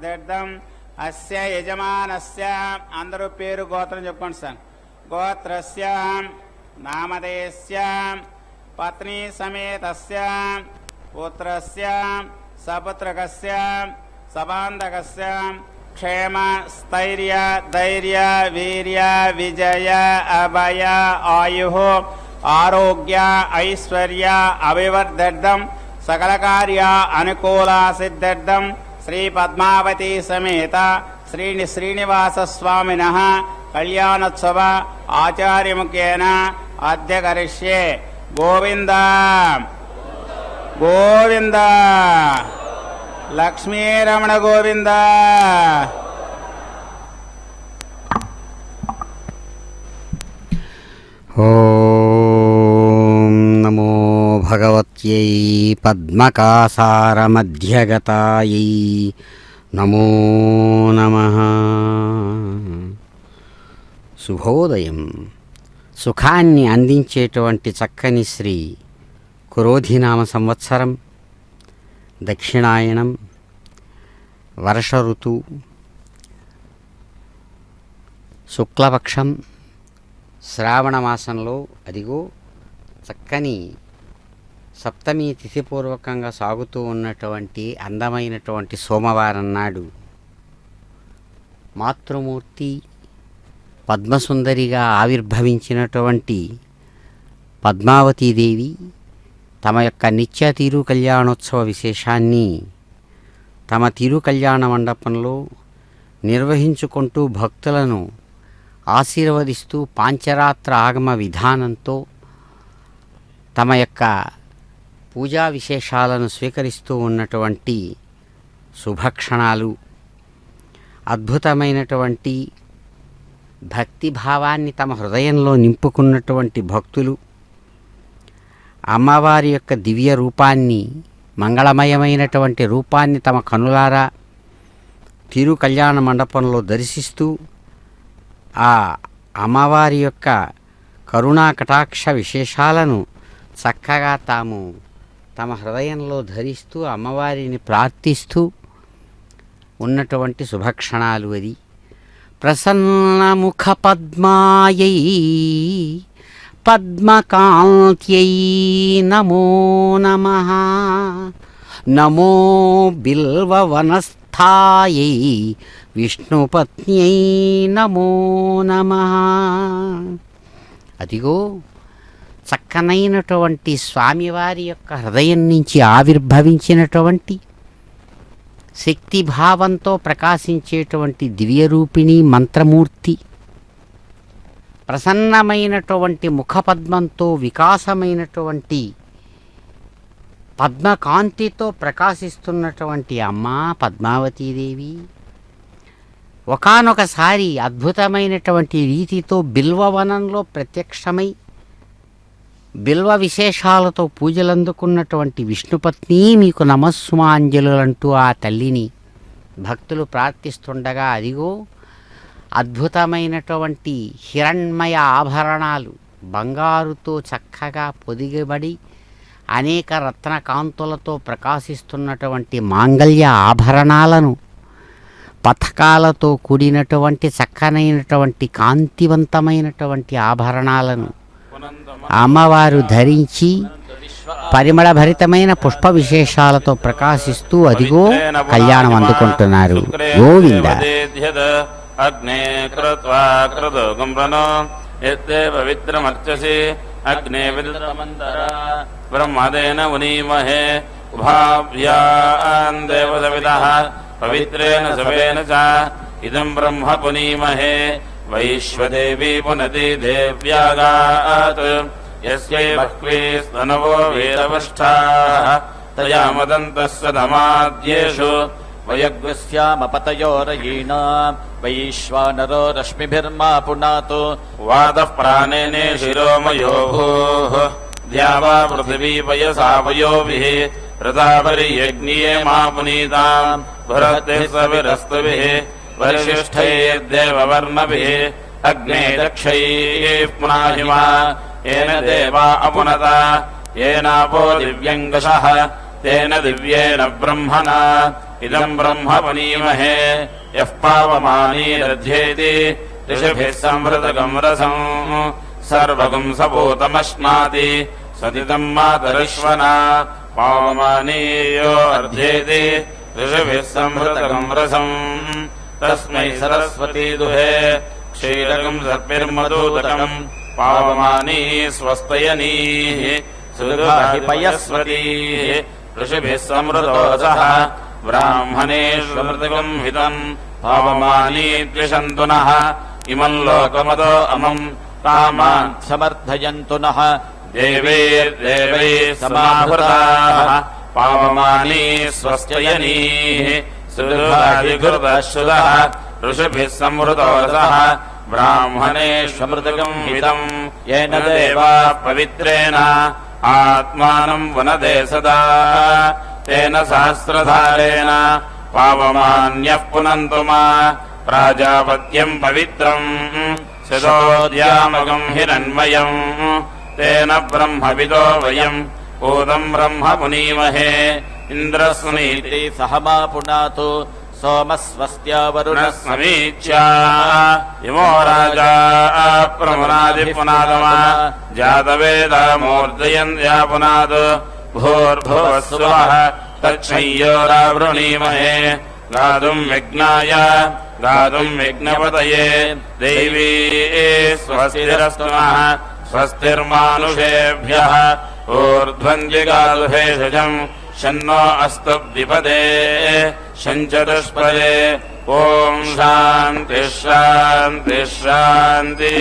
అభివర్ధం అస్య యజమానస్య అందరూ పేరు గోత్రం చెప్పండి సార్. గోత్రస్య నామధేయస్య పత్ని సమేతస్య పుత్రస్య సపుత్రకస్య సబాంధకస్య క్షేమ స్థైర్య ధైర్య వీర్య విజయ అభయ ఆయు ఆరోగ్య ఐశ్వర్య అభివర్ధం సకల కార్య అనుకూల సిద్ధ్యర్థం శ్రీ పద్మావతి సమేత శ్రీనివాస స్వామినః కళ్యాణోత్సవ ఆచార్యముఖేన అద్య కరిష్యే. గోవింద గోవింద లక్ష్మీరమణ గోవింద. ఓం నమో భగవత్యై పద్మకాసారమధ్యగతాయై నమో నమః. శుభోదయం. సుఖాన్ని అందించేటువంటి చక్కని శ్రీ క్రోధినామ సంవత్సరం, దక్షిణాయనం, వర్ష ఋతువు, శుక్లపక్షం, శ్రావణ మాసంలో అదిగో చక్కని సప్తమి తిథిపూర్వకంగా సాగుతూ ఉన్నటువంటి అందమైనటువంటి సోమవారం నాడు మాతృమూర్తి పద్మసుందరిగా ఆవిర్భవించినటువంటి పద్మావతీదేవి తమ యొక్క నిత్య తిరు కళ్యాణోత్సవ విశేషాన్ని తమ తిరు కళ్యాణ మండపంలో నిర్వహించుకుంటూ భక్తులను ఆశీర్వదిస్తూ పాంచరాత్ర ఆగమ విధానంతో తమ యొక్క పూజా విశేషాలను స్వీకరిస్తూ ఉన్నటువంటి శుభక్షణాలు, అద్భుతమైనటువంటి భక్తిభావాన్ని తమ హృదయంలో నింపుకున్నటువంటి భక్తులు అమ్మవారి యొక్క దివ్య రూపాన్ని, మంగళమయమైనటువంటి రూపాన్ని తమ కనులారా తిరు కళ్యాణ మండపంలో దర్శిస్తూ ఆ అమ్మవారి యొక్క కరుణా కటాక్ష విశేషాలను చక్కగా తాము తమ హృదయంలో ధరిస్తూ అమ్మవారిని ప్రార్థిస్తూ ఉన్నటువంటి శుభక్షణాలు అది. ప్రసన్నముఖ పద్మాయై పద్మకాంత్యై నమో నమః. నమో బిల్వవనస్థాయై విష్ణుపత్న్యై నమో నమః. అదిగో చక్కనైనటువంటి స్వామివారి యొక్క హృదయం నుంచి ఆవిర్భవించినటువంటి శక్తిభావంతో ప్రకాశించేటువంటి దివ్యరూపిణి మంత్రమూర్తి, ప్రసన్నమైనటువంటి ముఖపద్మంతో వికాసమైనటువంటి పద్మకాంతితో ప్రకాశిస్తున్నటువంటి అమ్మా పద్మావతీదేవి ఒకానొకసారి అద్భుతమైనటువంటి రీతితో బిల్వవనంలో ప్రత్యక్షమై బిల్వ విశేషాలతో పూజలందుకున్నటువంటి విష్ణుపత్ని మీకు నమస్సుమాంజలులంటూ ఆ తల్లిని భక్తులు ప్రార్థిస్తుండగా అదిగో అద్భుతమైనటువంటి హిరణ్మయ ఆభరణాలు బంగారుతో చక్కగా పొదిగబడి అనేక రత్నకాంతులతో ప్రకాశిస్తున్నటువంటి మాంగళ్య ఆభరణాలను, పథకాలతో కూడినటువంటి చక్కనైనటువంటి కాంతివంతమైనటువంటి ఆభరణాలను అమ్మవారు ధరించి పరిమళభరితమైన పుష్ప విశేషాలతో ప్రకాశిస్తూ అదిగో కళ్యాణం అందుకుంటున్నారు. గోవింద. అగ్నే కృత్వా కృతోగం ప్రణో యత్తే పవిత్రమర్చసి అగ్నే విదితమంతర బ్రహ్మదేన మునీమహే ఉభాభ్యాం దేవసవిదః పవిత్రేణ సవేన చ ఇదం బ్రహ్మ పునీమహే. వైశ్వదేవి పునతి దేవ్యాగాత్ యస్యై బహ్వీ స్తనవో వేదవష్టాః తయా మదంతస్య ధమాద్యేషు వయగ్స్యామపతయోరయీణాం వైశ్వానరో రశ్మిభిర్మా పునాతు వాదః ప్రాణేనే శిరోమయో భూః ద్యావా పృథివీ వయసా వయోభిః ప్రతాపరియజ్ఞియే మా పునీతాం భరతే సవిరస్తుభిః వరిష్ఠైర్దేవవర్ణభిః అగ్నే దక్షైః పునాహిమా येन देवा अपुनता येनापो दिव्यङ्गशः तेन दिव्येन ब्रह्मणा इदम् ब्रह्म पुनीमहे यः पावमानीरध्येति ऋषिभिः संवृतकम् रसम् सर्वगम् सपूतमश्नाति सतितम् मातरिश्वना पावमानीयो अर्ध्येति ऋषिभिः संवृतकम् रसम् तस्मै सरस्वती दुहे क्षीरकम् सर्पिर्मधूतकम् पावमानी स्वस्तयनीः सुदुर्भाहिपयस्वतीः ऋषिभिः समृतोऽसः ब्राह्मणेष्वमृतकम् हितम् पावमानी द्विषन्तु नः इमम् लोकमतो अमम् कामान् समर्थयन्तु नः देवैर्देवैः समाहृताः पावमानी स्वस्तयनीः सुदुर्भाहिकृतश्रुतः ऋषिभिः संवृतोऽसः ब्राह्मणेष्वमृतकम् हितम् येन देवाः पवित्रेण आत्मानम् वनदे सदा तेन सहस्रधारेण पावमान्यः पुनन्तु मा प्राजापत्यम् पवित्रम् शतोद्यामकम् हिरण्मयम् तेन ब्रह्मविदो वयम् ऊदम् ब्रह्म पुनीमहे इन्द्रस्नीति सह मा पुनातु सोमस्वस्त्या वरुणः समीच्या इमो राजा प्रमुनादिपुनादमा जातवेदा मूर्धयन्त्या पुनाद भूर्भुवस्सुवः तच्छंयोरावृणीमहे गातुम् विघ्नाय गातुम् विघ्नपतये देवी स्वस्तिरस्तु नः स्वस्तिर्मानुषेभ्यः ऊर्ध्वञ्जिगातु भेषजम् शन्नो अस्तु द्विपदे शञ्चतुष्पदे ॐ शान्तिः शान्तिः शान्तिः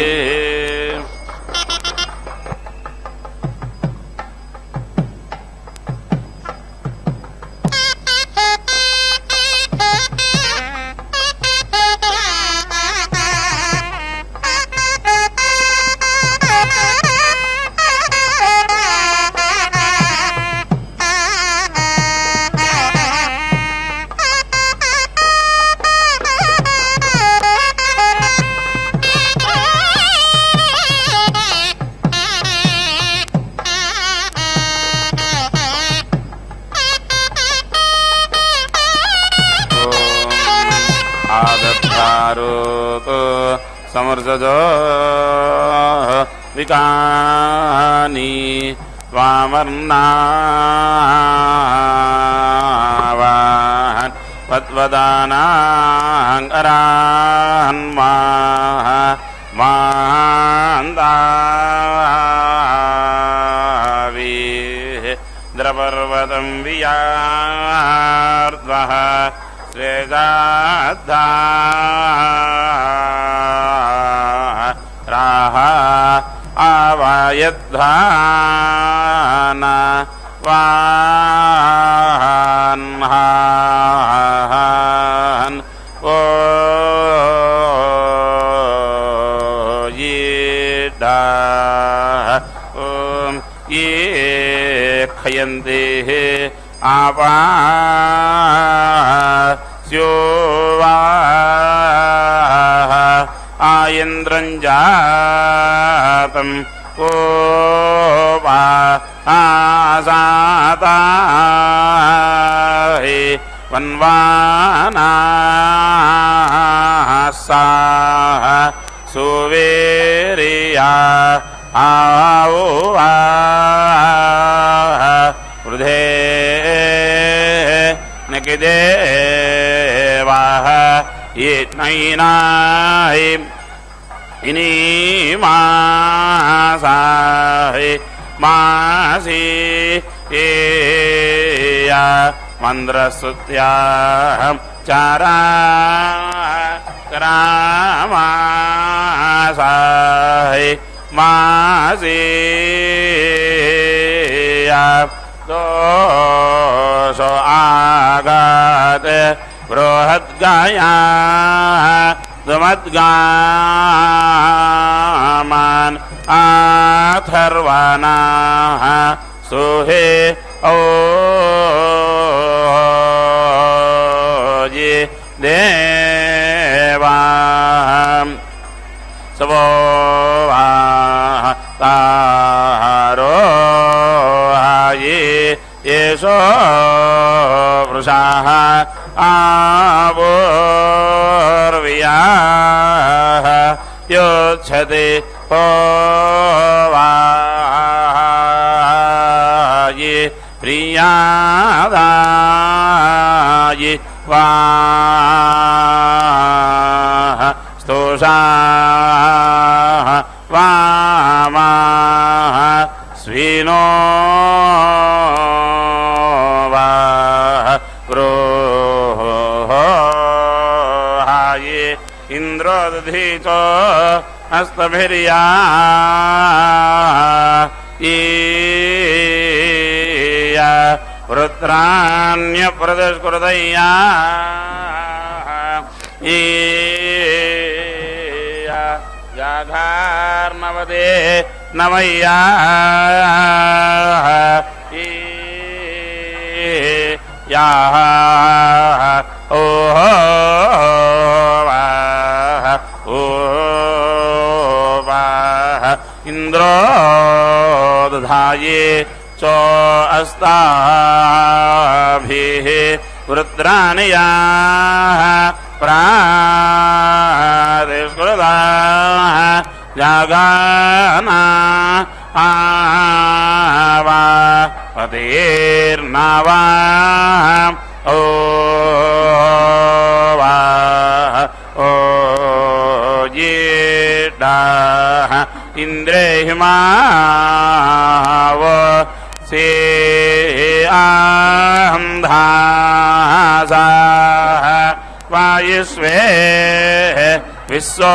समर्जो विकानी वामर्नावान् पद्वदानाङ्गरान्वाः मान्दावीः द्रपर्वतम् वियार्द्वः श्रेदाद्धा राह आवायद्धान वान्हान् ओ यीडा ॐ ये खयन्ते आपा स्योवा आयन्द्रञ्जातम् ओ वा आसाता हि वन्वानाः सुवेरिया आओ वृधे नकिदेवाः ये नैनाहि इनीमासाहि मासी एया मन्द्रस्तुत्याहं चारा करामासाहि मासी दोषो आगात बृहद्गाया दुमद्गामान् आथर्वाणाः सुहे ओ ये देवा सवो तारो ये येषो वृषाः आवोर्वियाः योच्छति होवायि प्रियादायि वाः स्तोषाः वामाः स्विनो वाः गृहाये इन्द्रोदधीतो हस्तभिर्या ईया वृत्राण्यप्रदस्कृतय्या ईया जाघार्नवदे नमय्या याः ओहो इन्द्रो दधाये चो अस्ताभिः वृत्राणि याः प्रातिष्कृताः जागाना आवा पतेर्नावा ओ वा ओ येडाः इन्द्रेहिमाव से आन्धासाः वायुष्वे विश्वो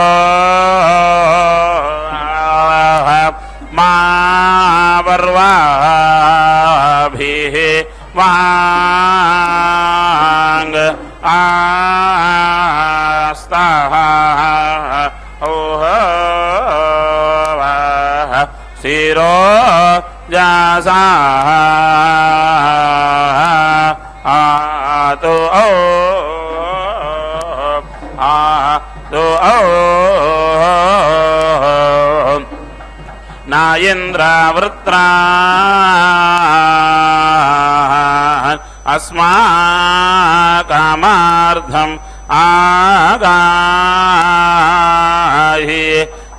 मा वर्वाभिः वाङ् आस्ताः ओह शिरो जासाः आतो नायेन्द्रावृत्रा अस्माकमार्थम् आगाहि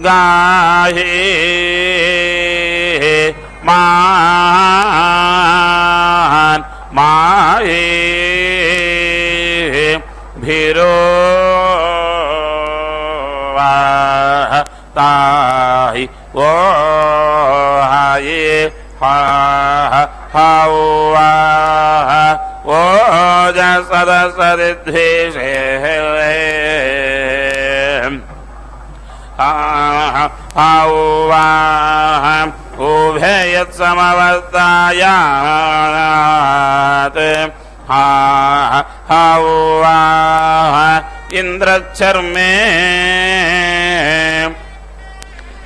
गाहि मान माहे भिरो ताहि वो हाये हा हावा वो जसदसदिद्वेषे हावा उभयत्समवर्तायात् हावा इन्द्रच्छर्मे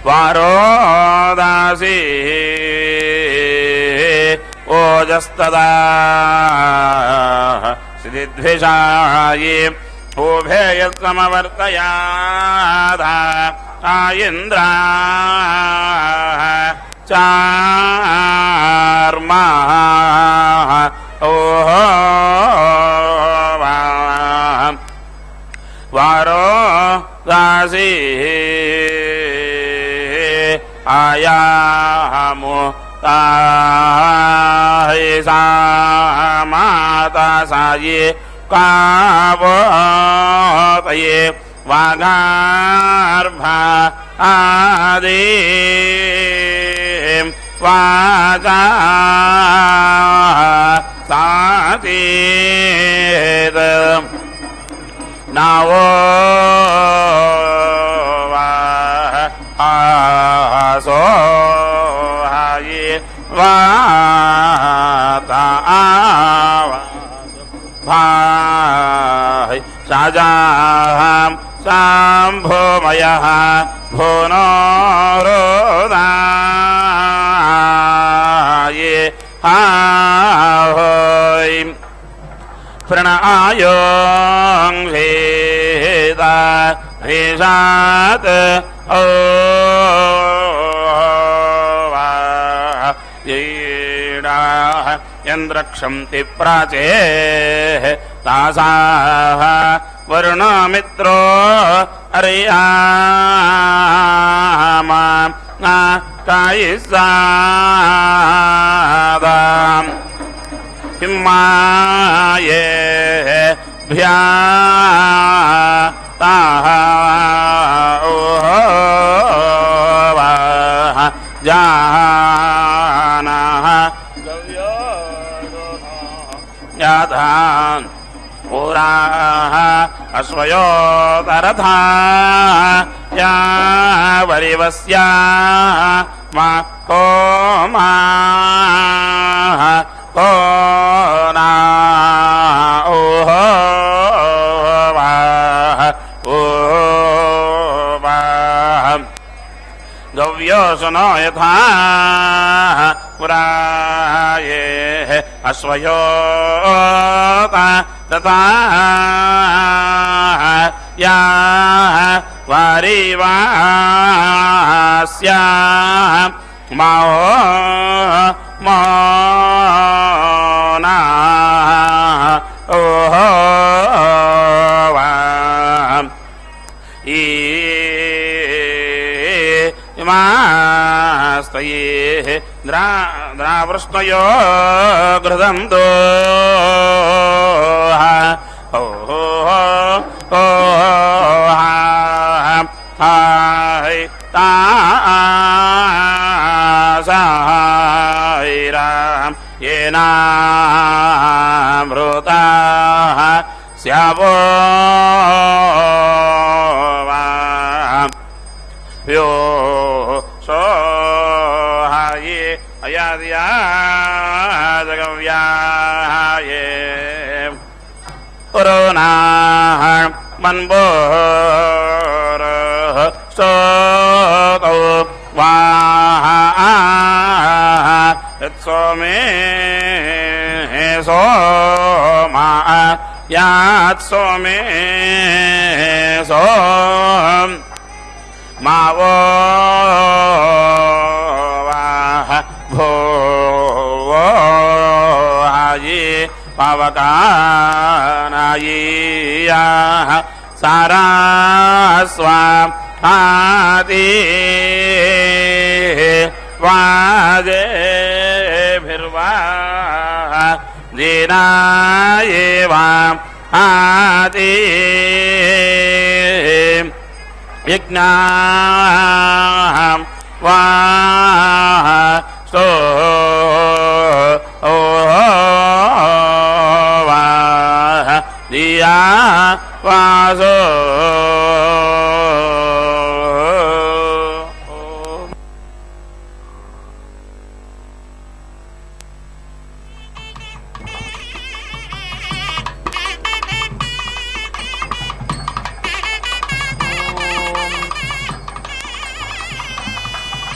वारोदासी ओजस्तदा सिद्धिद्विषाये उभयत्समवर्तयाधा आयेन्द्रा चार्मा ओहो वारो दासी आयामो ताहिसा माता साये कावतये वागार्भा आदि वाचा सातीत नावो आसो हाये वाता भाई साजाहं साम्भोमयः भुवनोरोदाये हाहोय प्रणआयोंसेता हिषात् ओ येडाः यन्द्रक्षन्ति प्राचेः तासाः वरुणो मित्रो अर्यामा कायिसादाम् हिम्माये भ्या ताः ओवाः जानाः याधान् पुराः अश्वयोतरथा या वरिवस्या मा कोमाः को ना ओवाः ओवाः गव्योऽसुनो यथा पुराये अश्वयोता तथा या वारिवास्या माओ मोना ओहो इमास्तये द्रावृष्णयो घृदन्तो हाय तासायराम येनामृताः स्यावो यो सोहाये अयाद्यादगव्याये पुरोनाः मन्बोरः स्तोकौ वाः यत्सोमे सोमा यात्सोमे सोम मावो वाह भो आये पावकानायीयाः सारास्वा आदि वाजे भिर्वाः दीनायेवा आदि यज्ञां वाः स्तो वाः दिया वासो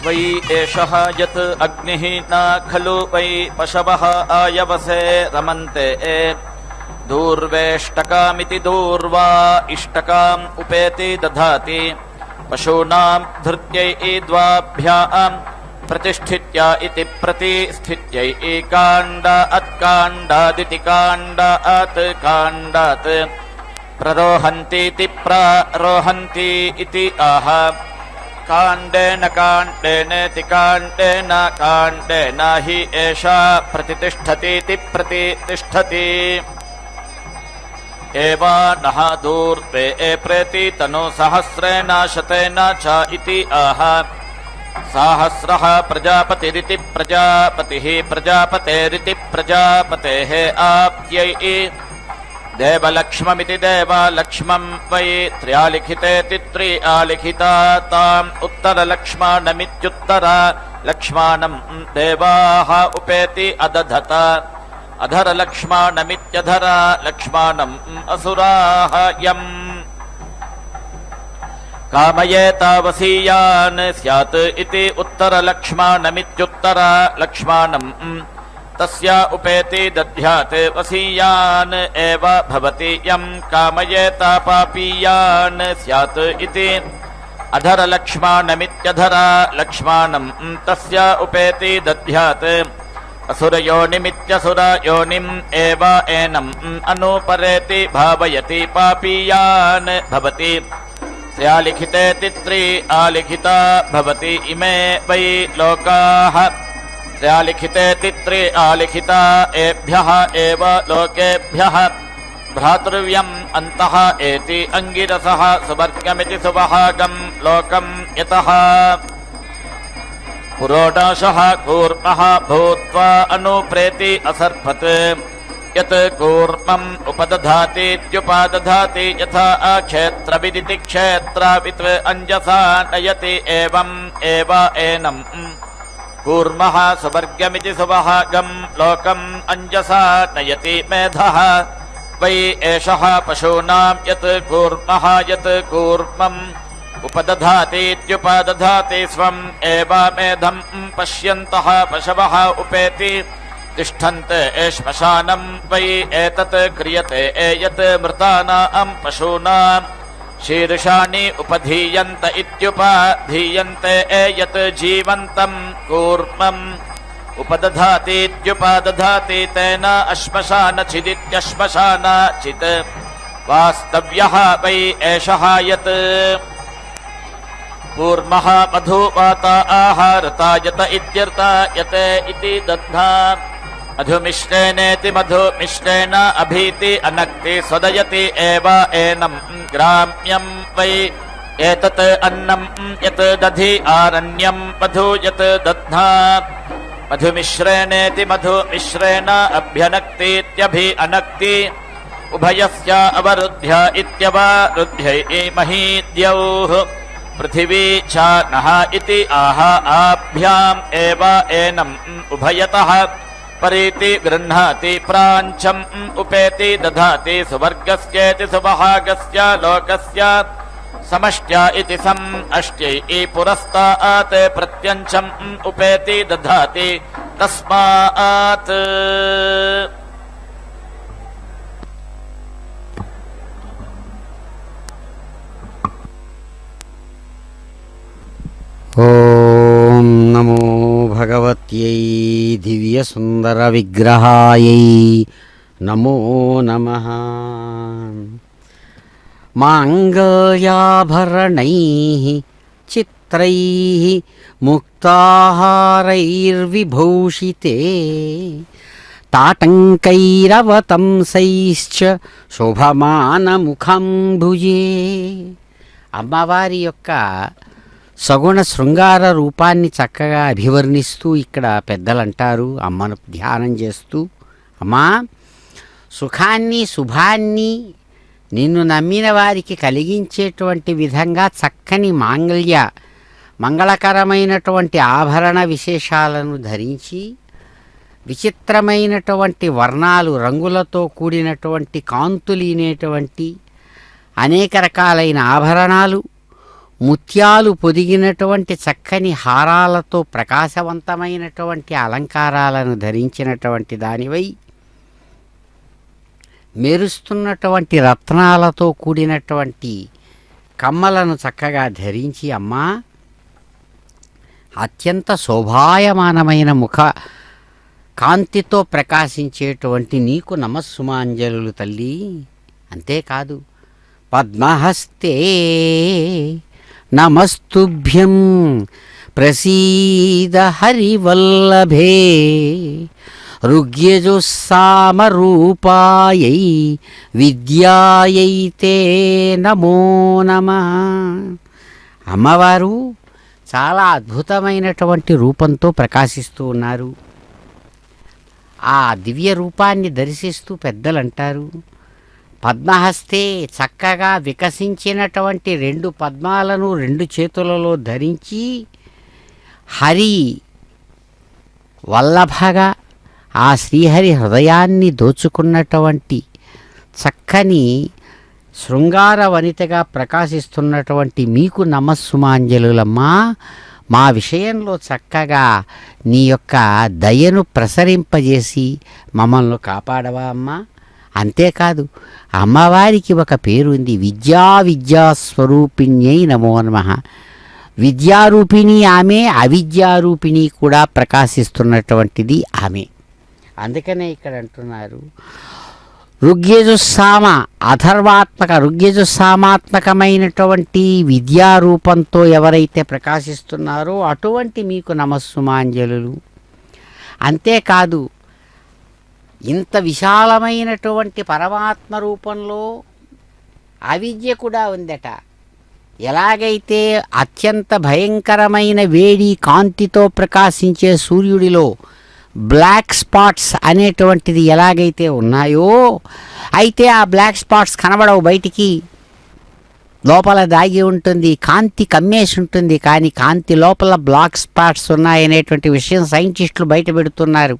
वै एषः यत् अग्निः न खलु वै पशवः आयवसे रमन्ते दूर्वेष्टकामिति दूर्वा इष्टकाम् उपेति दधाति पशूनां धृत्यै द्वाभ्याम् प्रतिष्ठित्या इति प्रतिष्ठित्यै काण्ड अत्काण्डादिति काण्ड अत्काण्डात् प्ररोहन्तीति प्रारोहन्ति इति आह काण्डेन काण्डेनेति काण्डेन काण्डेन हि एषा प्रतितिष्ठतीति प्रतितिष्ठति एवा नः दूर्वे प्रेति तनु सहस्रेण शतेन च इति आह सहस्रः प्रजापतिरिति प्रजापतिः प्रजापतेरिति प्रजापतेः आप्यै देवलक्ष्ममिति देवलक्ष्मम् वै त्र्यालिखितेति त्रियालिखिता ताम् उत्तरलक्ष्माणमित्युत्तरलक्ष्माणम् देवाः उपेति अदधत अधरलक्ष्माणमित्यधरलक्ष्माणम् असुराः यम् कामयेतावसीयान् स्यात् इति उत्तरलक्ष्माणमित्युत्तरलक्ष्माणम् तस्य उपेति दध्यात् वसीयान् एव भवति यम् कामयेतापापीयान् स्यात् इति अधरलक्ष्माणमित्यधरलक्ष्माणम् तस्य उपेति दध्यात् असुरयोनिमित्यसुर योनिम् एव एनम् अनुपरेति भावयति पापीयान् भवति स्यालिखितेति त्रि आलिखिता भवति इमे वै लोकाः स्यालिखितेति त्रि आलिखिता एभ्यः एव लोकेभ्यः भ्रातृव्यम् अन्तः एति अङ्गिरसः सुवर्गमिति सुवहागम् लोकम् यतः पुरोडाशः कूर्मः भूत्वा अनुप्रेति असर्पत् यत् कूर्मम् उपदधातीत्युपादधाति यथा क्षेत्रविदिति क्षेत्रावित् अञ्जसा नयति एवम् एव एनम् कूर्मः सुवर्गमिति सुवहागम् लोकम् अञ्जसा नयति मेधः वै एषः पशूनाम् यत् कूर्मः यत् कूर्मम् उपदधातीत्युपादधाति स्वम् एव मेधम् पश्यन्तः पशवः उपेति तिष्ठन्ते श्मशानम् वै एतत् क्रियते यत् मृतानाम् पशूनाम् शीर्षाणि उपधीयन्त इत्युपाधीयन्ते यत् जीवन्तम् कूर्मम् उपदधातीत्युपादधाति तेन अश्मशानचिदित्यश्मशानाचित् वास्तव्यः वै एषः यत् कूर्मः मधुवाता आहारतायत इत्यर्थायते इति दध्ना मधुमिश्रेणेति मधुमिश्रेण अभीति अनक्ति स्वदयति एव एनम् ग्राम्यम् वै एतत् अन्नम् यत् दधि आरण्यम् मधु यत् दध्ना मधुमिश्रेणेति मधुमिश्रेण अभ्यनक्तीत्यभि अनक्ति उभयस्य अवरुध्य इत्यवरुध्यै महीद्यौः पृथिवी च नः इति आह आभ्याम् एव एनम् उभयतः परीति गृह्णाति प्राञ्चम् उपेति दधाति सुवर्गस्येति सुवहागस्य लोकस्य समष्ट्या इति सम् अष्ट्यै पुरस्तात् प्रत्यञ्चम् उपेति दधाति तस्मात् ఓం నమో భగవత్యై దివ్యసుందరవిగ్రహాయై నమో నమః. మాంగళ్యాభరణైః చిత్రైః ముక్తాహారైర్విభూషితే తాటంకైరవతంసైశ్చ శోభమానముఖంభుజే. అమ్మవారి యొక్క సగుణ శృంగార రూపాన్ని చక్కగా అభివర్ణిస్తూ ఇక్కడ పెద్దలంటారు, అమ్మను ధ్యానం చేస్తూ, అమ్మా సుఖాన్ని శుభాన్ని నిన్ను నమ్మిన వారికి కలిగించేటువంటి విధంగా చక్కని మంగళకరమైనటువంటి ఆభరణ విశేషాలను ధరించి విచిత్రమైనటువంటి వర్ణాలు రంగులతో కూడినటువంటి కాంతులీనేటువంటి అనేక రకాలైన ఆభరణాలు, ముత్యాలు పొదిగినటువంటి చక్కని హారాలతో ప్రకాశవంతమైనటువంటి అలంకారాలను ధరించినటువంటి దానివై మెరుస్తున్నటువంటి రత్నాలతో కూడినటువంటి కమ్మలను చక్కగా ధరించి అమ్మా అత్యంత శోభాయమానమైన ముఖ కాంతితో ప్రకాశించేటువంటి నీకు నమస్సుమాంజలులు తల్లి. అంతేకాదు పద్మహస్తే నమస్తుభ్యం ప్రసీద హరివల్లభే ఋగ్యజుస్సామరూపాయై విద్యాయై తే నమో నమః. అమ్మవారు చాలా అద్భుతమైనటువంటి రూపంతో ప్రకాశిస్తూ ఉన్నారు. ఆ దివ్య రూపాన్ని దర్శిస్తూ పెద్దలంటారు, పద్మహస్తే చక్కగా వికసించినటువంటి రెండు పద్మాలను రెండు చేతులలో ధరించి హరి వల్లభగా ఆ శ్రీహరి హృదయాన్ని దోచుకున్నటువంటి చక్కని శృంగార వనితగా ప్రకాశిస్తున్నటువంటి మీకు నమస్సుమాంజలులమ్మా. మా విషయంలో చక్కగా నీ యొక్క దయను ప్రసరింపజేసి మమ్మల్ని కాపాడవా అమ్మా. అంతేకాదు అమ్మవారికి ఒక పేరుంది, విద్యాస్వరూపిణ్యై నమో నమః. విద్యారూపిణి ఆమె, అవిద్యారూపిణి కూడా ప్రకాశిస్తున్నటువంటిది ఆమె. అందుకనే ఇక్కడ అంటున్నారు ఋగ్యజుస్సామ అథర్వాత్మక ఋగ్యజుస్సామాత్మకమైనటువంటి విద్యారూపంతో ఎవరైతే ప్రకాశిస్తున్నారో అటువంటి మీకు నమస్సుమాంజలు. అంతేకాదు ఇంత విశాలమైనటువంటి పరమాత్మ రూపంలో అవిద్య కూడా ఉందట. ఎలాగైతే అత్యంత భయంకరమైన వేడి కాంతితో ప్రకాశించే సూర్యుడిలో బ్లాక్ స్పాట్స్ అనేటువంటిది ఎలాగైతే ఉన్నాయో, అయితే ఆ బ్లాక్ స్పాట్స్ కనబడవు, బయటికి లోపల దాగి ఉంటుంది, కాంతి కమ్మేసి ఉంటుంది. కానీ కాంతి లోపల బ్లాక్ స్పాట్స్ ఉన్నాయనేటువంటి విషయం సైంటిస్టులు బయట పెడుతున్నారు.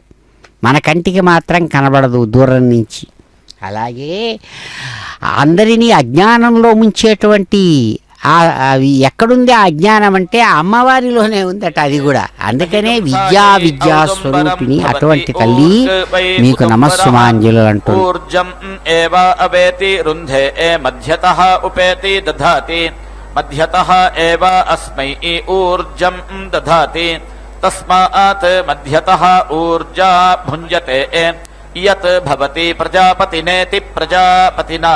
మన కంటికి మాత్రం కనబడదు దూరం నుంచి. అలాగే అందరినీ అజ్ఞానంలో ముంచేటువంటి ఎక్కడుంది ఆ అజ్ఞానం అంటే అమ్మవారిలోనే ఉందట. అది కూడా అందుకనే విద్యా స్వరూపిణి అటువంటి తల్లి మీకు నమస్సుమాంజలు అంటుంది. ఊర్జం ఏవ అవేతి రుంధే మధ్యతః ఉపేతి దధాతి మధ్యతః ఏవ అస్మై ఊర్జం దధాతి తస్మాత్ మధ్యతః ఊర్జా భుంజతే యత్ భవతి ప్రజాపతినేతి ప్రజాపతినా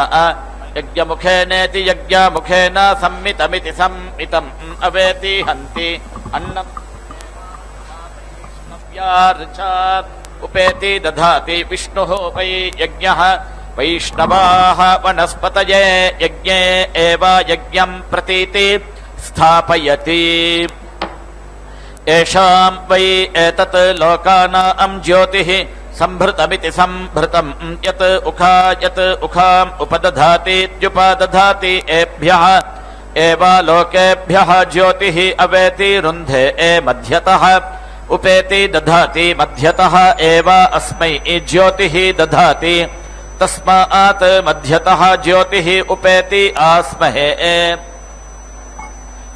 యజ్ఞముఖేనేతి యజ్ఞముఖేన సంమితమితి సంమితం అవేతి హంతి అన్నం ఉపేతి దధాతి విష్ణుః వై యజ్ఞః వైష్ణవాః వనస్పతయే యజ్ఞే ఏవ యజ్ఞం ప్రతీతి స్థాపయతి. ఏషాం వై ఏతత్ లోకానాం జ్యోతిః సంభృతమితి సంభృతం యత్ ఉఖాం ఉపదధాతీత్యుపదధాతి ఏభ్యః ఏవ లోకేభ్యః జ్యోతిః అవేతి రుంధే మధ్యతః ఉపేతి దధాతి మధ్యతః ఏవ అస్మై జ్యోతిః దధాతి తస్మాత్ మధ్యతః జ్యోతిః ఉపేతి ఆస్మహే.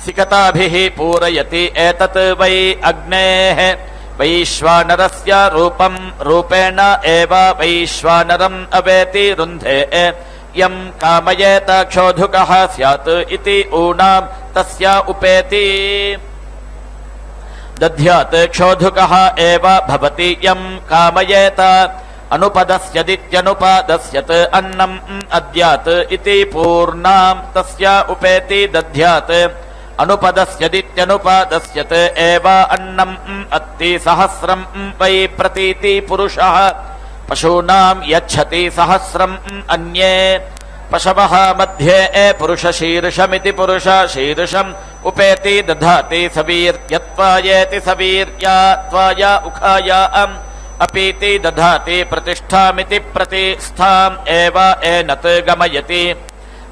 సికతాభిః పూరయతి ఏతత్ వై అగ్నేః వైశ్వానరస్య రూపం రూపేణ ఏవ వైశ్వానరం అవేతి రుంధే యం కామయేత క్షోధుకః స్యాత్ ఇతి ఊనాం తస్య ఉపేతి దధ్యాత్ క్షోధుకః ఏవ భవతి యం కామయేత అనుపదస్యదిత్యనుపాదస్యత్ అన్నం అద్యాత్ ఇతి పూర్ణాం తస్య ఉపేతి దధ్యాత్ అనుపదస్యదిత్యనుపాదస్యత్ ఏవ అన్నం అత్తి సహస్రం వై ప్రతీతి పురుషః పశూనాం యచ్చతి సహస్రం అన్యే పశవః మధ్యే పురుషశీర్షమితి పురుష శీర్షం ఉపేతి దధాతి సవీర్యత్వాయేతి సవీర్యాత్వాయ ఉఖాయాం అపీతి దధాతి ప్రతిష్ఠామితి ప్రతిష్ఠాం ఏవ ఏనత్ గమయతి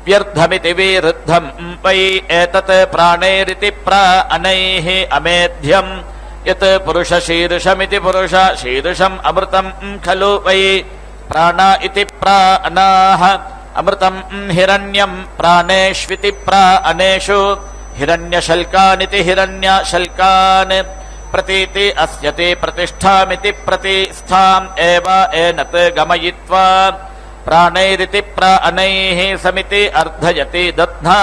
వ్యర్థమితి విరుద్ధం వై ఏతత్ ప్రాణైరితి ప్రాణైః అమేధ్యం యత్ పురుషశీర్షమితి పురుష శీర్షం అమృతం ఖలు వై ప్రాణ ఇతి ప్రాణాః అమృతం హిరణ్యం ప్రాణేష్వితి ప్రాణేషు హిరణ్యశల్కానితి హిరణ్యశల్కాన్ ప్రతీతి అస్యతి ప్రతిష్ఠామితి ప్రతిష్ఠాం ఏవ ఏనత్ గమయిత్వా ప్రాణైరితి ప్రాణైః సమితి అర్ధయతి దధ్నా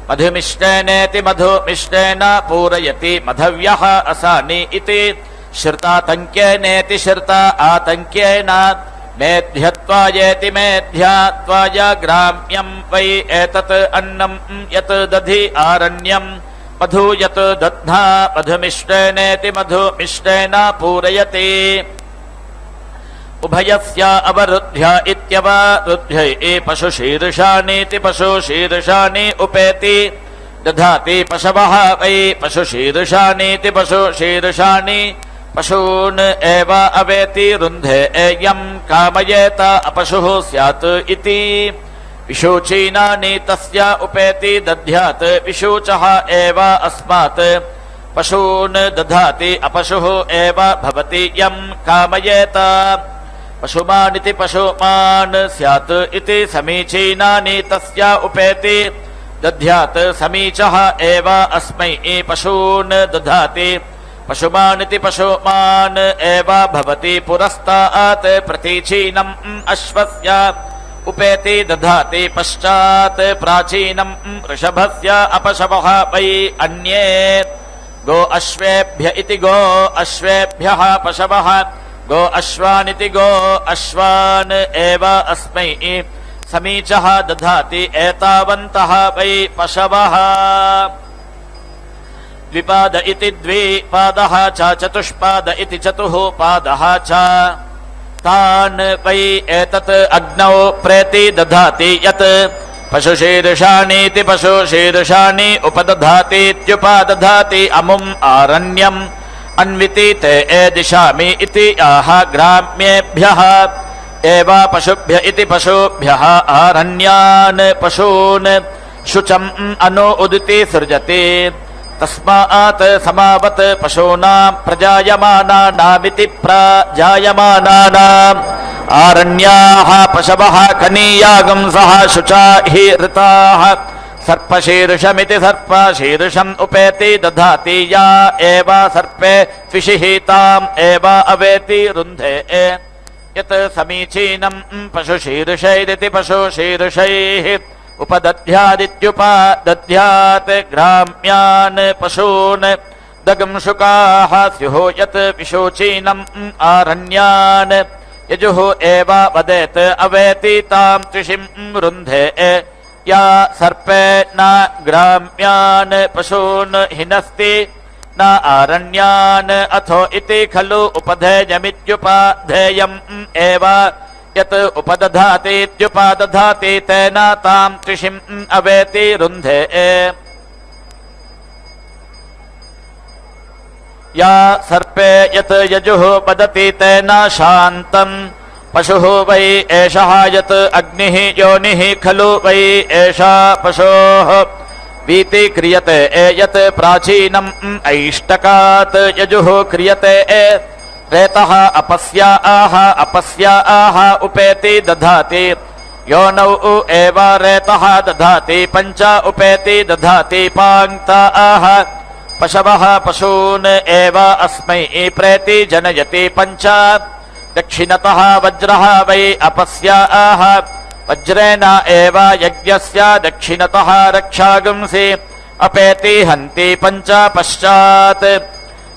మధుమిష్టేనేతి మధుమిష్టేన పూరయతి మధవ్యః అసాని ఇతి శ్రుతాతంక్యేనేతి శ్రుత ఆతంక్యేన మేధ్యత్వాయేతి మేధ్యాత్వాయ గ్రామ్యం వై ఏతత్ అన్నం యత్ దధి ఆరణ్యం మధు యత్ దధ్నా మధుమిష్టేనేతి మధుమిష్టేన పూరయతి ఉభయస్య అవరుధ్య ఇత్యవరుధ్య పశుశీర్షానీతి పశుశీర్షాని ఉపేతి దధాతి పశవః వై పశుశీర్షానీతి పశుశీర్షాని పశూన్ ఏవ అవేతి రుంధే యం కామయేత అపశుః స్యాత్ ఇతి విశూచీనాని తస్య ఉపేతి దధ్యాత్ విశూచః ఏవ అస్మాత్ పశూన్ దధాతి అపశుః ఏవ భవతి యం కామయేత పశుమానితి పశుమాన్ స్యాత్ ఇతి సమీచీనాని తస్య ఉపేతి దధ్యాత్ సమీచః ఏవ అస్మై పశూన్ దధాతి పశుమానితి పశుమాన్ ఏవ భవతి పురస్తాత్ ప్రతీచీనం అశ్వస్య ఉపేతి దధాతి పశ్చాత్ ప్రాచీనం వృషభస్య అపశవః వై అన్యే గో అశ్వేభ్య ఇతి గో అశ్వేభ్యః పశవః गो अश्वानिति गो अश्वान् एव अस्मै समीचः दधाति एतावन्तः वै पशवः द्विपाद इति द्विपादः च चतुष्पाद इति चतुः पादः च तान् वै एतत् अग्नौ प्रेति दधाति यत् पशुशीर्षाणीति पशुशीर्षाणि उपदधातीत्युपदधाति अमुम् आरण्यम् अन्विति ते दिशामि इति आह ग्राम्येभ्यः एव पशुभ्य इति पशुभ्यः आरण्यान् पशून् शुचम् अनु उदिति सृजति तस्मात् समावत् पशूनां प्रजायमानानामिति प्रजायमानानाम् आरण्याः पशवः कनीयागंसः शुचा हि ऋताः सर्पशीर्षमिति सर्पशीर्षम् उपेति दधाति या एव सर्पे त्विषिहिताम् एव अवेति रुन्धे यत् समीचीनम् पशुशीर्षैरिति पशुशीर्षैः उपदध्यादित्युपदध्यात् ग्राम्यान् पशून् दगंशुकाः स्युः यत् विशोचीनम् आरण्यान् यजुः एव वदेत् अवेति ताम् त्रिषिम् रुन्धे या सर्पे न ग्राम्यान् पशून् हिनस्ति न आरण्यान् अथो इति खलु उपधेयमित्युपाधेयम् एव यत् उपदधातीत्युपदधाति तेन ताम् त्रिषिम् अवेति रुन्धे या सर्पे यत् यजुः वदति तेन शान्तम् पशुः वै एषः यत् अग्निः योनिः खलु वै एषा पशोः वीति क्रियते यत् प्राचीनम् ऐष्टकात् यजुः क्रियते रेतः अपस्या आह उपेति दधाति योनौ एव रेतः दधाति पञ्च उपेति दधाति पाङ्क्ता आह पशवः पशून् एव अस्मै प्रेति जनयति पञ्च दक्षिणतः वज्रः वै अपस्या आह वज्रेण एव यज्ञस्य दक्षिणतः रक्षागंसि अपेति हन्ति पञ्च पश्चात्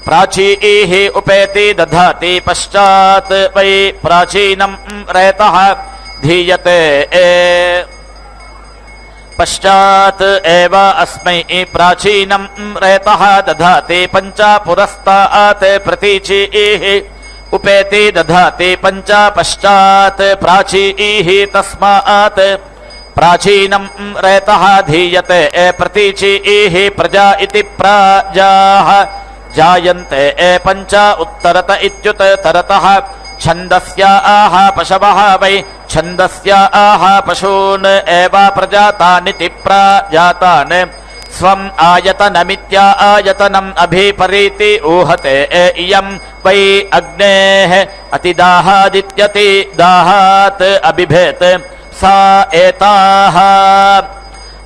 प्राचीः उपेति दधाति पश्चात् वै प्राचीनम् रेतः धीयते पश्चात् एव अस्मै प्राचीनम् रेतः दधाति पञ्च पुरस्तात् प्रतीचीः उपेति दधाति पञ्च पश्चात् प्राचीः तस्मात् प्राचीनम् रेतः धीयते प्रतीचीः प्रजा इति प्राजाः जायन्ते पञ्च उत्तरत इत्युत्तरतः छन्दस्या आह पशवः वै छन्दस्या आह पशून् एव प्रजातानिति प्राजातान् स्वम् आयतनमित्या आयतनम् अभिपरीति ऊहते इयम् वै अग्नेः अतिदाहादित्यति दाहात् अबिभेत् सा एताः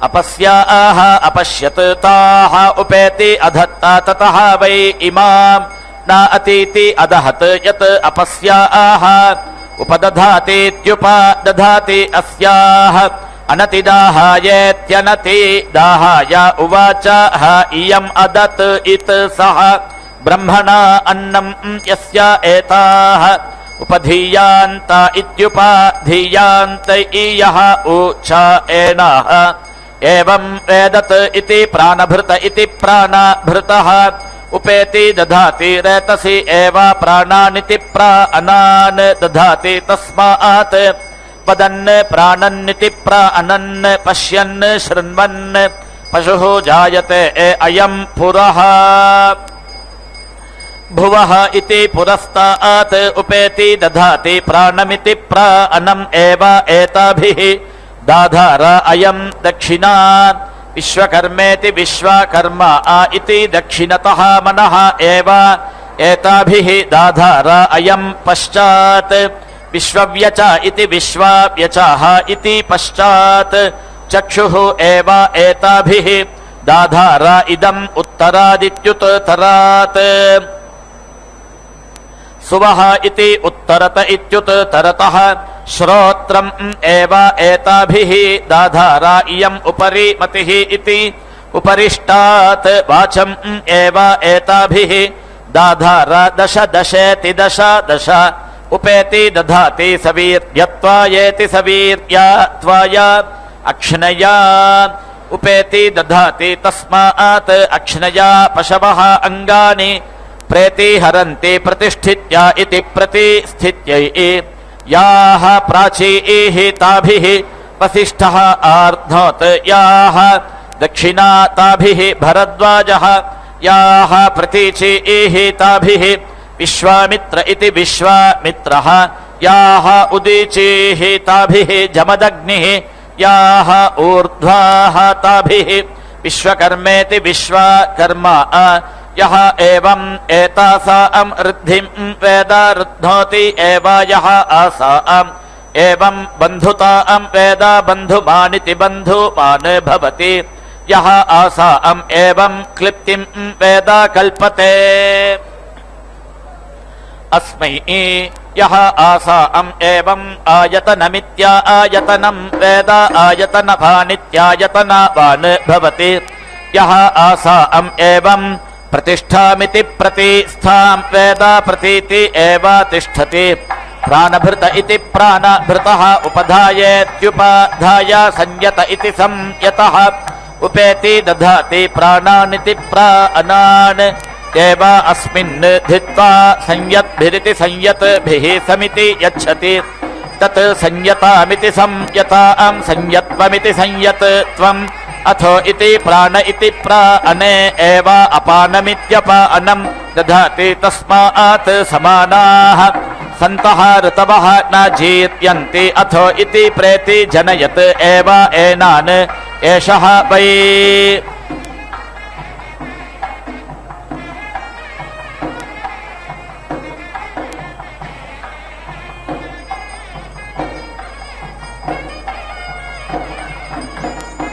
अपस्या आह अपश्यत् ताः उपेति अधत्ता ततः वै इमाम् न अतीति अदहत् यत् अपस्या आह उपदधातीत्युपदधाति अस्याः अनतिदाहायेत्यनतिदाहाय उवाच ह इयम् अदत् इत सः ब्रह्मणा अन्नम् यस्य एताः उपधीयान्त इत्युपधीयान्त इयः उच एनाः एवम् वेदत् इति प्राणभृत इति प्राणभृतः उपेति दधाति रेतसि एव प्राणानिति प्राणान् दधाति तस्मात् वदन् प्राणन्निति प्राणन् पश्यन् शृण्वन् पशुः जायते अयम् पुरः भुवः इति पुरस्तात् उपेति दधाति प्राणमिति प्राणम् एव एताभिः दाधार अयम् दक्षिणात् विश्वकर्मेति विश्वकर्मा इति दक्षिणतः मनः एव एताभिः दाधार अयम् पश्चात् विश्वव्यच इति विश्वव्यचः इति पश्चात् चक्षुः एव एताभिः दाधार इदम् उत्तरादित्युत्तरात् सुवः इति उत्तरत इत्युत्तरतः श्रोत्रम् एव एताभिः दाधार इयम् उपरि मतिः इति उपरिष्टात् वाचम् एव एताभिः दाधार दश दशेति दश दश उपेति दधाति सवीर्यत्वायेति सवीर्यात्वाय अक्ष्णया उपेति दधाति तस्मात् अक्ष्णया पशवः अंगानि प्रेति हरन्ति प्रतिष्ठित्या इति प्रतिस्थित्यै याः प्राचीः ताभिः वसिष्ठः आर्धोत् याः दक्षिणा ताभिः भरद्वाजः याः प्रतीचीः ताभिः विश्वामित्र इति विश्वामित्रः याः उदीचीः ताभिः जमदग्निः याः ऊर्ध्वाः ताभिः विश्वकर्मेति विश्वकर्मा यः एवम् एतासाम् ऋद्धिं वेद ऋद्धोति एव यः आसाम् एवम् बन्धुताम् वेद बन्धुमानिति बन्धुमान् भवति यः आसाम् एवम् क्लिप्तिं वेद कल्पते अस्मै यः आसाम् एवम् आयतनमित्या आयतनम् वेद आयतनभानित्यायतनवान् भवति यः आसाम् एवम् प्रतिष्ठामिति प्रतिष्ठां वेद प्रतीति एव तिष्ठति प्राणभृत इति प्राणभृतः उपधायेत्युपाधाय संयत इति संयतः उपेति दधाति प्राणानिति प्राणान् एव अस्मिन् धित्वा संयद्भिरिति संयतभिः समिति यच्छति तत् संयतामिति संयतां संयत्वमिति संयतत्वम् अथो इति प्राण इति प्राणे एव अपानमित्यपानम् दधाति तस्मात् समानाः सन्तः ऋतवः न जीर्यन्ति अथो इति प्रेति जनयत् एव एनान् एषः वै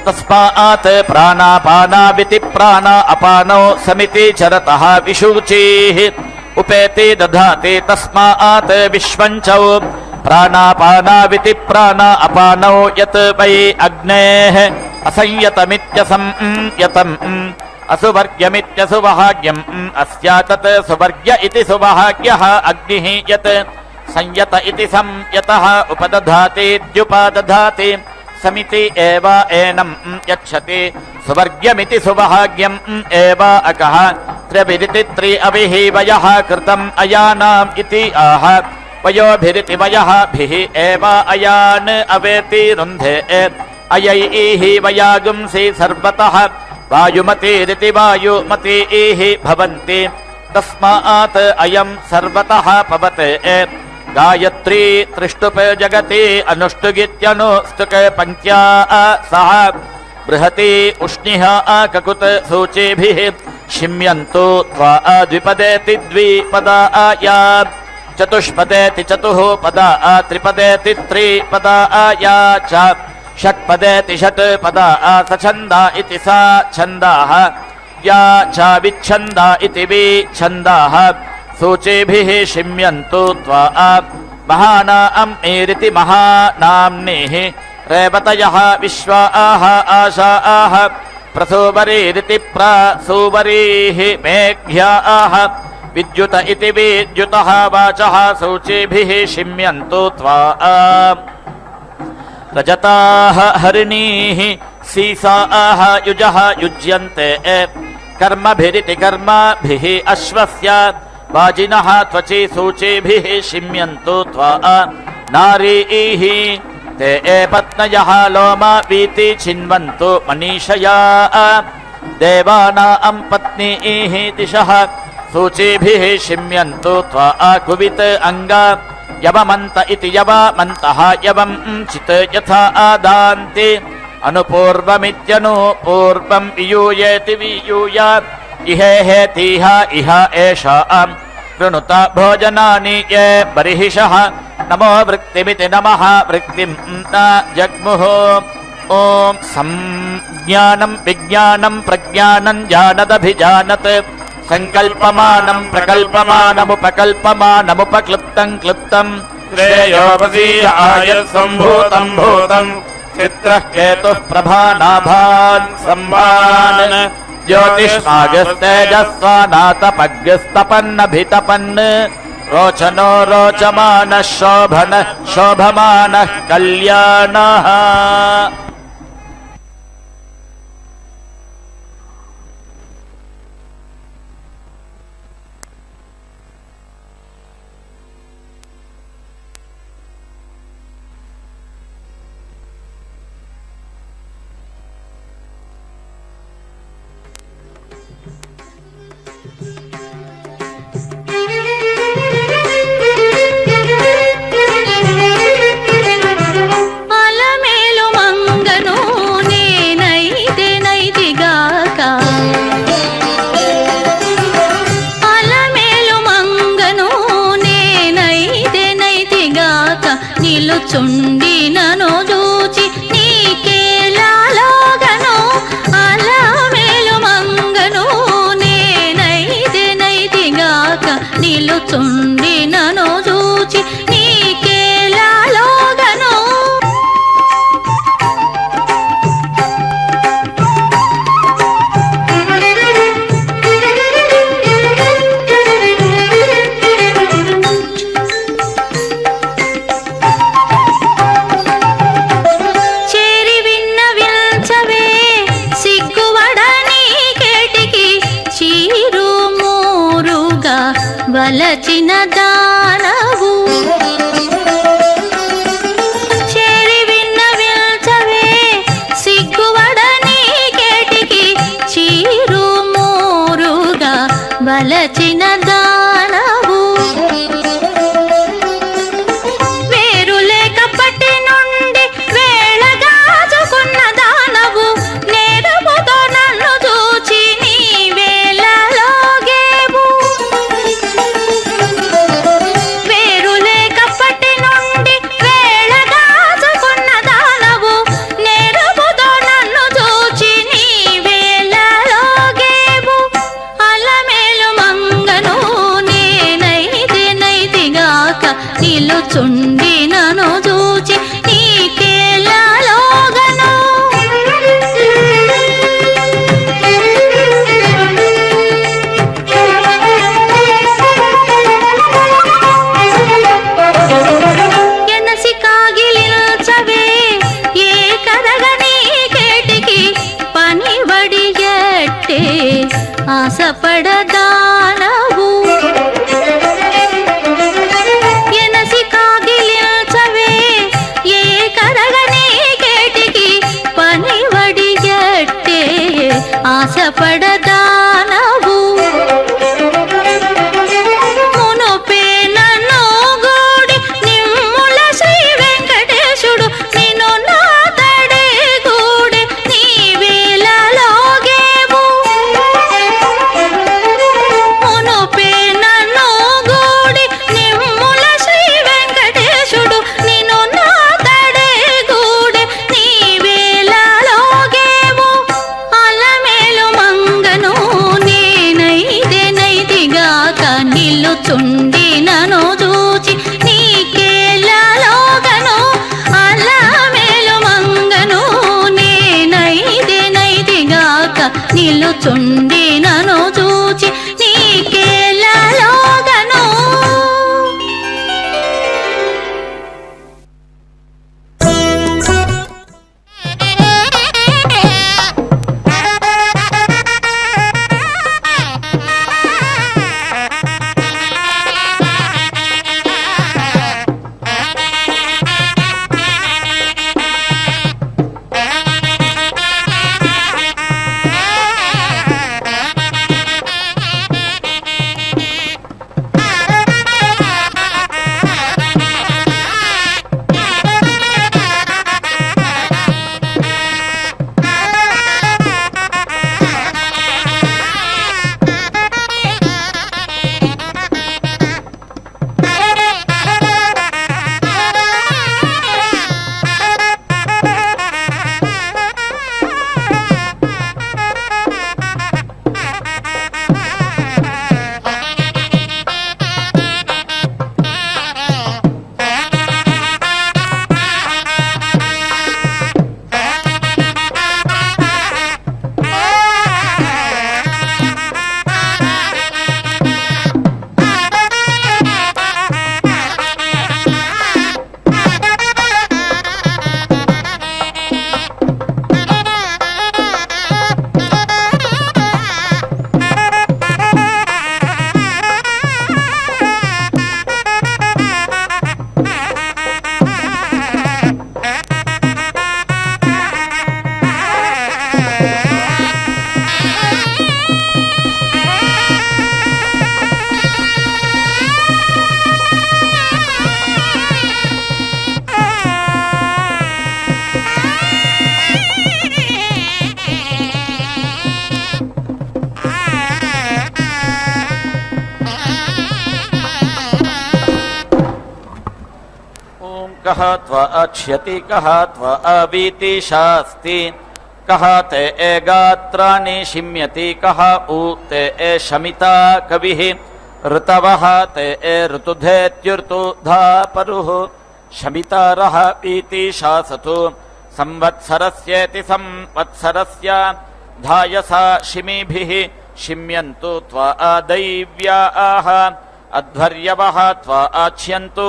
तस्मात् प्राणापानाविति प्राण अपानौ समिति चरतः विशुचीः उपेति दधाति तस्मात् विश्वञ्चौ प्राणापानाविति प्राण अपानौ यत् वै अग्नेः असंयतमित्यसंयतम् असुवर्ग्यमित्यसुवहाग्यम् अस्या तत् सुवर्ग्य इति सुवहाग्यः अग्निः यत् संयत इति संयतः उपदधातीत्युपदधाति समिति एव एनम् यच्छति सुवर्ग्यमिति सुवहाग्यम् एव अकः त्र्यभिरिति त्रि अभिः वयः कृतम् अयानाम् इति आह वयोभिरिति वयः भिः एव अयान् अवेति रुन्धे अयैः वयागुंसि सर्वतः वायुमतीरिति वायुमतीः भवन्ति तस्मात् अयम् सर्वतः पवते गायत्री त्रिष्टुप जगति अनुष्टुगित्यनुष्टुक पञ्च्या सह बृहति उष्णिः ककुत सूचीभिः शिम्यन्तु त्वा द्विपदेति द्विपदा या चतुष्पदेति चतुः पदा त्रिपदेति त्रिपदा या च षट्पदेति षट्पदा सछन्दा इति सा छन्दाः या च विच्छन्दा इति विच्छन्दाः सूचीभिः शिम्यन्तु त्वा महानाम् नीरिति महानाम्निः रेवतयः विश्वाः आशाः प्रसूवरीरिति प्रसूवरीः मेघ्याः विद्युत इति विद्युतः वाचः सूचीभिः शिम्यन्तु त्वा रजताः हरिणीः सीसाः युजः युज्यन्ते कर्मभिरिति कर्मभिः अश्वस्य वाजिनः त्वचि सूचीभिः शिम्यन्तु त्वा नारीः ते पत्नयः लोमा वीति छिन्वन्तु मनीषया देवानां पत्नीः दिशः सूचीभिः शिम्यन्तु त्वा कुवित अङ्गा यवमन्त इति यवमन्तः यवं चित् यथा आदान्ति अनुपूर्वमित्यनुपूर्वम् वियूयेति वियूया इहेहेतिह इह एषा वृणुत भोजनानि ये बर्हिषः नमो वृत्तिमिति नमः वृत्तिं न जग्मुः ॐ संज्ञानं विज्ञानं प्रज्ञानं जानदभिजानत् संकल्पमानं प्रकल्पमानमुपकल्पमानमुपक्लृप्तं क्लृप्तं श्रेयोपसीहाय सम्भूतं भूतं चित्रः केतुः प्रभानाभान् संवान् ज्योतिष्मागस्तेजस्वानातपग्यस्तपन्नभितपन् रोचनो रोचमानः शोभन शोभमानः कल्याणः నిలుచుండినను చూచి నీకేలాలోగను అలమేలు మంగను నేనైతే నైతిగాక నిలుచుండినను చూచి నీకేలాలోగను వలచిన దానవు చేరి విన్నవిల్చవే సిగ్గువడని కేటికి చీరు మూరుగా వలచిన దానవు వేరు లేకప్పటి నుండి వేళగాచుకున్న దానవు నేరముతో నన్ను చూచి నీ వేళలోగేవు నిలుచుండినను చూచి నీకేలాలోగను ఎనసి కాగిలిల్చవే ఏ కరగని కేటికి పని వడిగట్టే ఆశపడదానవు ఆశపడదానవు మునుపే నన్ను గూడి నిమ్ముల శ్రీ వెంకటేశుడు నిన్ను నాతడే గూడి నీ వేళలోగేవు మునుపే నన్ను గూడి నిమ్ముల శ్రీ వెంకటేశుడు నిన్ను నాతడే గూడి నీ వేళలోగేవు మంగను నేనైతే నైతిగాక నిలుచుండినను చూచి నీకేలాలోగను అలమేలు మంగను నేనైతే నైతిగాక నిలుచుండినను చూచి నీకేలాలోగను कः त्वा अक्ष्यति कः त्वा अवीति शास्ति कः ते गात्राणि शिम्यति कः उ ते शमिता कविः ऋतवः ते ऋतुधेत्युर्तुधा परुः शमितारः इति शासतु संवत्सरस्येति संवत्सरस्य धायसा शिमीभिः शिम्यन्तु त्वा दैव्याः अध्वर्यवः त्वा आच्यन्तु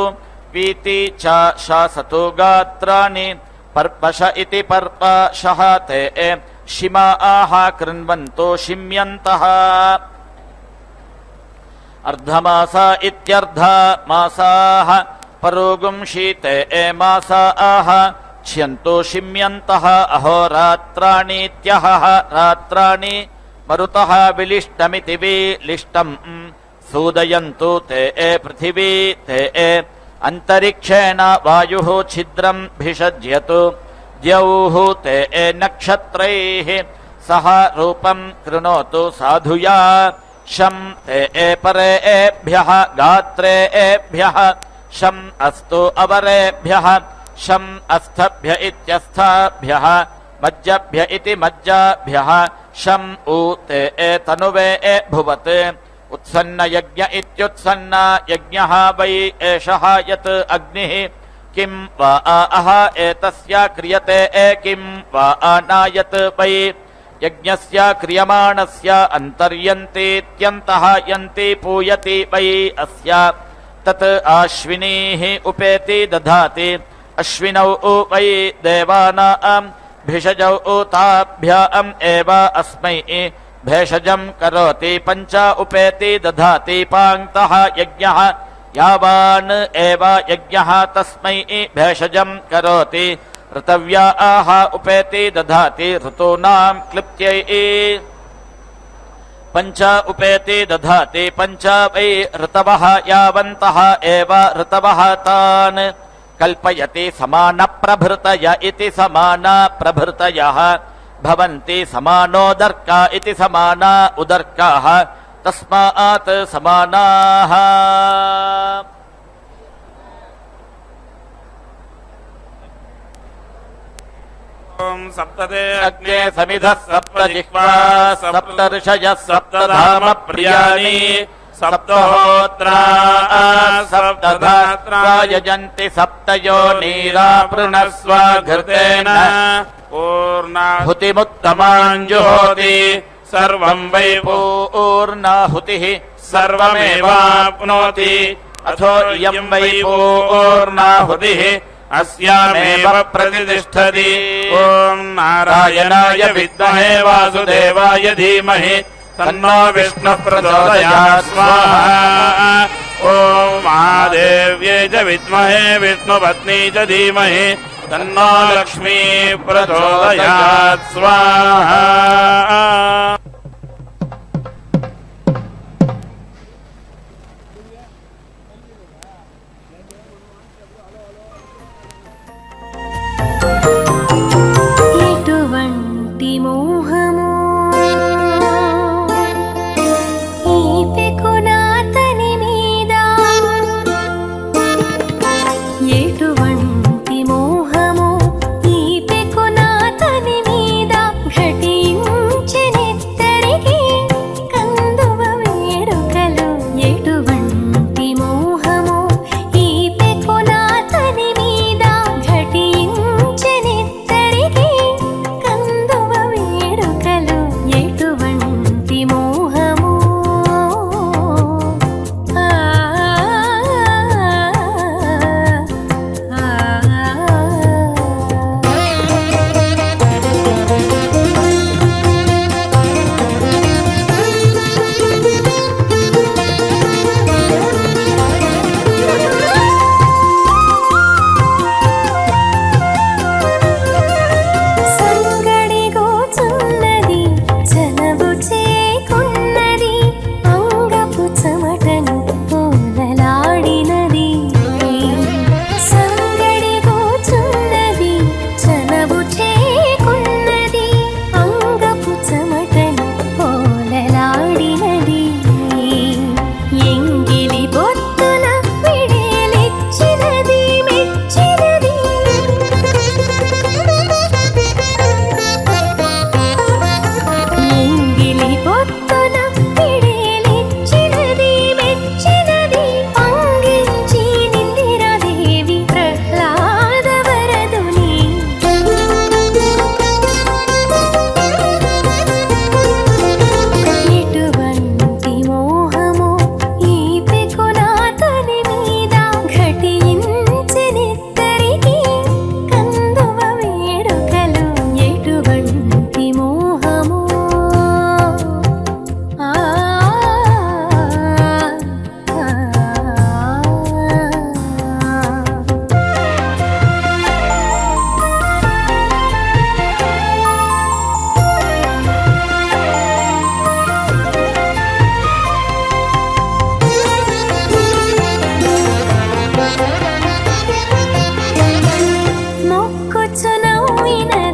पीति च शासतु गात्राणि पर्पश इति पर्पशः ते शिमाः कृण्वन्तो शिम्यन्तः अर्धमासा इत्यर्धमासाः परोगुंशीते मासाः क्ष्यन्तो शिम्यन्तः अहोरात्राणीत्यहः रात्राणि मरुतः विलिष्टमिति विलिष्टम् सूदयन्तु ते पृथिवी ते अन्तरिक्षेण वायुः छिद्रम् भिषज्यतु द्यौः ते नक्षत्रैः सह रूपम् कृणोतु साधुया शम् ते परेभ्यः गात्रेभ्यः शम् अस्तु अवरेभ्यः शम् अस्थभ्य इत्यस्थभ्यः मज्जभ्य इति मज्जाभ्यः शम् ऊ ते तनुवे भुवत् उत्सन्न यज्ञ इत्युत्सन्न यज्ञः वै एषः यत् अग्निः किं वा अह एतस्य क्रियते किं वा नायत् वै यज्ञस्य क्रियमाणस्य अन्तर्यन्तीत्यन्तः यन्ति पूयति वै अस्य तत् अश्विनीः उपेति दधाति अश्विनौ वै देवानाम् भिषजौ ताभ्याम् एव अस्मै भेषजम् करोति पञ्च उपेति दधाति पाङ्क्तः यज्ञः यावान् एव यज्ञः तस्मै भेषजम् करोति ऋतव्याः उपेति दधाति ऋतूनाम् क्लिप्त्यै पञ्च उपेति दधाति पञ्च वै ऋतवः यावन्तः एव ऋतवः तान् कल्पयति समानप्रभृतय इति समानप्रभृतयः भवन्ति समानोदर्क इति समाना उदर्काः तस्मात् समानाः सप्तते अग्ने समिधः सप्तजिह्वा सप्तर्षयः सप्तधाम प्रियाणि सप्तहोत्रा सप्तधात्रा यजन्ति सप्तयोनीरा पृणस्व घृतेन पूर्णाहुतिमुत्तमाञ्जुहोति सर्वं वै पूर्णाहुतिः सर्वमेवाप्नोति अथो इयं वै पूर्णाहुतिः अस्यामेव प्रतिष्ठति ॐ नारायणाय विद्महे वासुदेवाय धीमहि तन्नो विष्णुः प्रचोदयात् स्वाहा ॐ महादेव्यै च विद्महे विष्णुपत्नी च धीमहि तन्नो लक्ष्मी प्रचोदयात् स्वाहा ఎటువంటి మోహము ఈ పెకునాతని మీద ఎటువంటి మోహము ఈ పెకునాతని మీద ఘటించె వినరా